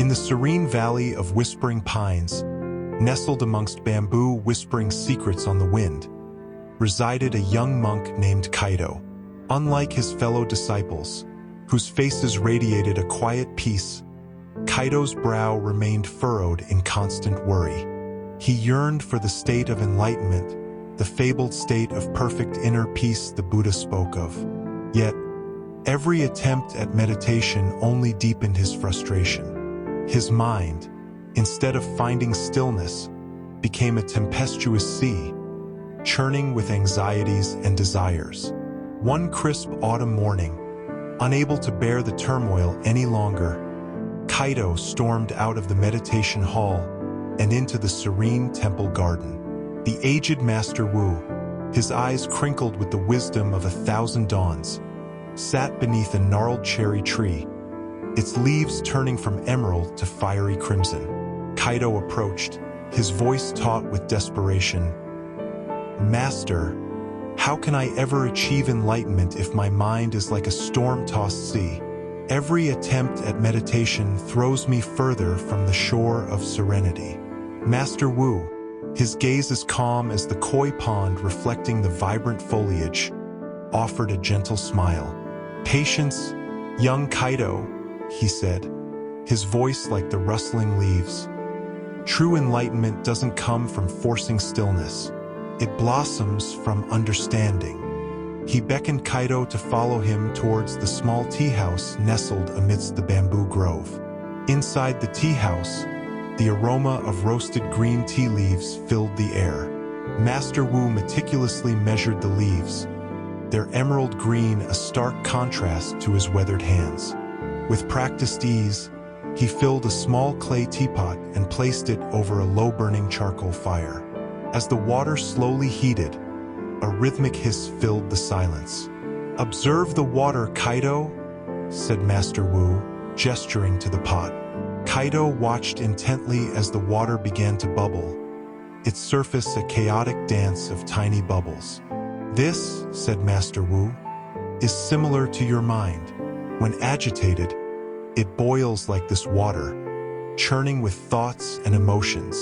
In the serene valley of whispering pines, nestled amongst bamboo whispering secrets on the wind, resided a young monk named Kaido. Unlike his fellow disciples, whose faces radiated a quiet peace, Kaido's brow remained furrowed in constant worry. He yearned for the state of enlightenment, the fabled state of perfect inner peace the Buddha spoke of. Yet, every attempt at meditation only deepened his frustration. His mind, instead of finding stillness, became a tempestuous sea, churning with anxieties and desires. One crisp autumn morning, unable to bear the turmoil any longer, Kaido stormed out of the meditation hall and into the serene temple garden. The aged Master Wu, his eyes crinkled with the wisdom of 1,000 dawns, sat beneath a gnarled cherry tree, its leaves turning from emerald to fiery crimson. Kaido approached, his voice taut with desperation. "Master, how can I ever achieve enlightenment if my mind is like a storm-tossed sea? Every attempt at meditation throws me further from the shore of serenity." Master Wu, his gaze as calm as the koi pond reflecting the vibrant foliage, offered a gentle smile. "Patience, young Kaido," he said, his voice like the rustling leaves. "True enlightenment doesn't come from forcing stillness. It blossoms from understanding." He beckoned Kaido to follow him towards the small tea house nestled amidst the bamboo grove. Inside the tea house, the aroma of roasted green tea leaves filled the air. Master Wu meticulously measured the leaves, their emerald green a stark contrast to his weathered hands. With practiced ease, he filled a small clay teapot and placed it over a low-burning charcoal fire. As the water slowly heated, a rhythmic hiss filled the silence. "Observe the water, Kaido," said Master Wu, gesturing to the pot. Kaido watched intently as the water began to bubble, its surface a chaotic dance of tiny bubbles. "This," said Master Wu, "is similar to your mind. When agitated, it boils like this water, churning with thoughts and emotions."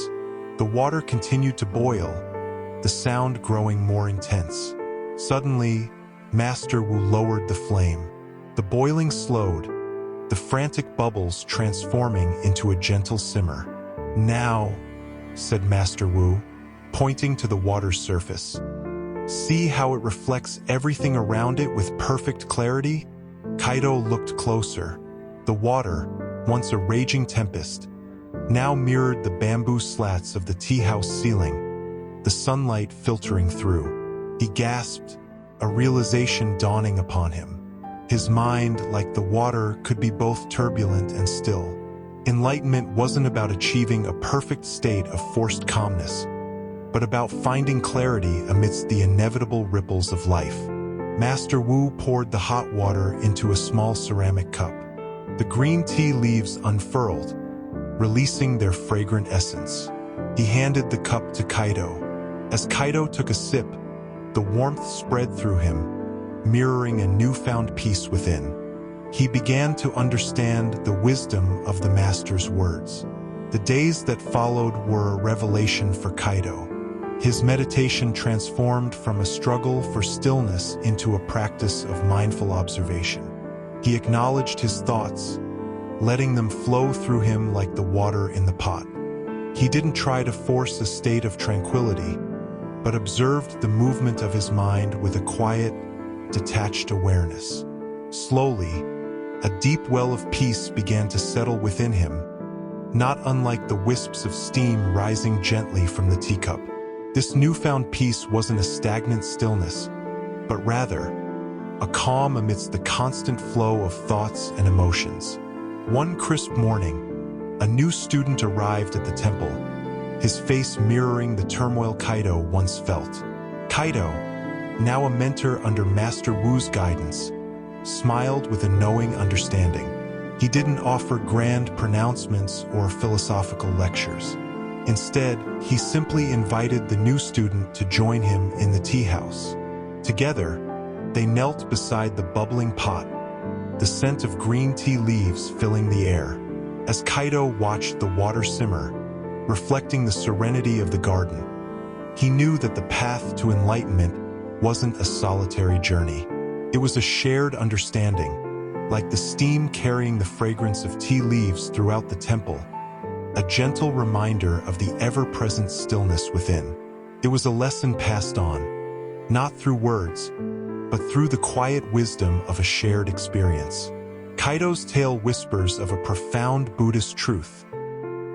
The water continued to boil, the sound growing more intense. Suddenly, Master Wu lowered the flame. The boiling slowed, the frantic bubbles transforming into a gentle simmer. "Now," said Master Wu, pointing to the water's surface, "see how it reflects everything around it with perfect clarity?" Kaido looked closer. The water, once a raging tempest, now mirrored the bamboo slats of the tea house ceiling, the sunlight filtering through. He gasped, a realization dawning upon him. His mind, like the water, could be both turbulent and still. Enlightenment wasn't about achieving a perfect state of forced calmness, but about finding clarity amidst the inevitable ripples of life. Master Wu poured the hot water into a small ceramic cup. The green tea leaves unfurled, releasing their fragrant essence. He handed the cup to Kaido. As Kaido took a sip, the warmth spread through him, mirroring a newfound peace within. He began to understand the wisdom of the Master's words. The days that followed were a revelation for Kaido. His meditation transformed from a struggle for stillness into a practice of mindful observation. He acknowledged his thoughts, letting them flow through him like the water in the pot. He didn't try to force a state of tranquility, but observed the movement of his mind with a quiet, detached awareness. Slowly, a deep well of peace began to settle within him, not unlike the wisps of steam rising gently from the teacup. This newfound peace wasn't a stagnant stillness, but rather a calm amidst the constant flow of thoughts and emotions. One crisp morning, a new student arrived at the temple, his face mirroring the turmoil Kaido once felt. Kaido, now a mentor under Master Wu's guidance, smiled with a knowing understanding. He didn't offer grand pronouncements or philosophical lectures. Instead, he simply invited the new student to join him in the tea house. Together, they knelt beside the bubbling pot, the scent of green tea leaves filling the air. As Kaido watched the water simmer, reflecting the serenity of the garden, he knew that the path to enlightenment wasn't a solitary journey. It was a shared understanding, like the steam carrying the fragrance of tea leaves throughout the temple, a gentle reminder of the ever-present stillness within. It was a lesson passed on, not through words, but through the quiet wisdom of a shared experience. Kaido's tale whispers of a profound Buddhist truth.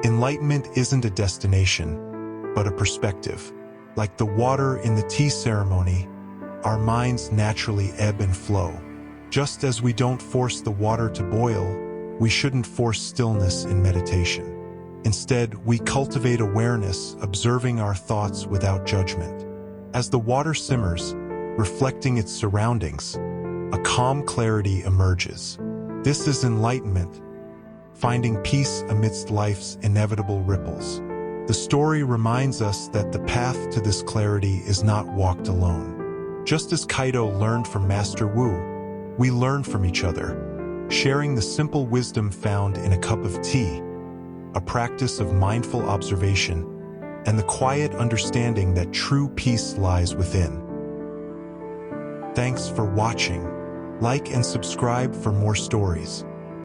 Enlightenment isn't a destination, but a perspective. Like the water in the tea ceremony, our minds naturally ebb and flow. Just as we don't force the water to boil, we shouldn't force stillness in meditation. Instead, we cultivate awareness, observing our thoughts without judgment. As the water simmers, reflecting its surroundings, a calm clarity emerges. This is enlightenment, finding peace amidst life's inevitable ripples. The story reminds us that the path to this clarity is not walked alone. Just as Kaido learned from Master Wu, we learn from each other, sharing the simple wisdom found in a cup of tea, a practice of mindful observation, and the quiet understanding that true peace lies within. Thanks for watching. Like and subscribe for more stories.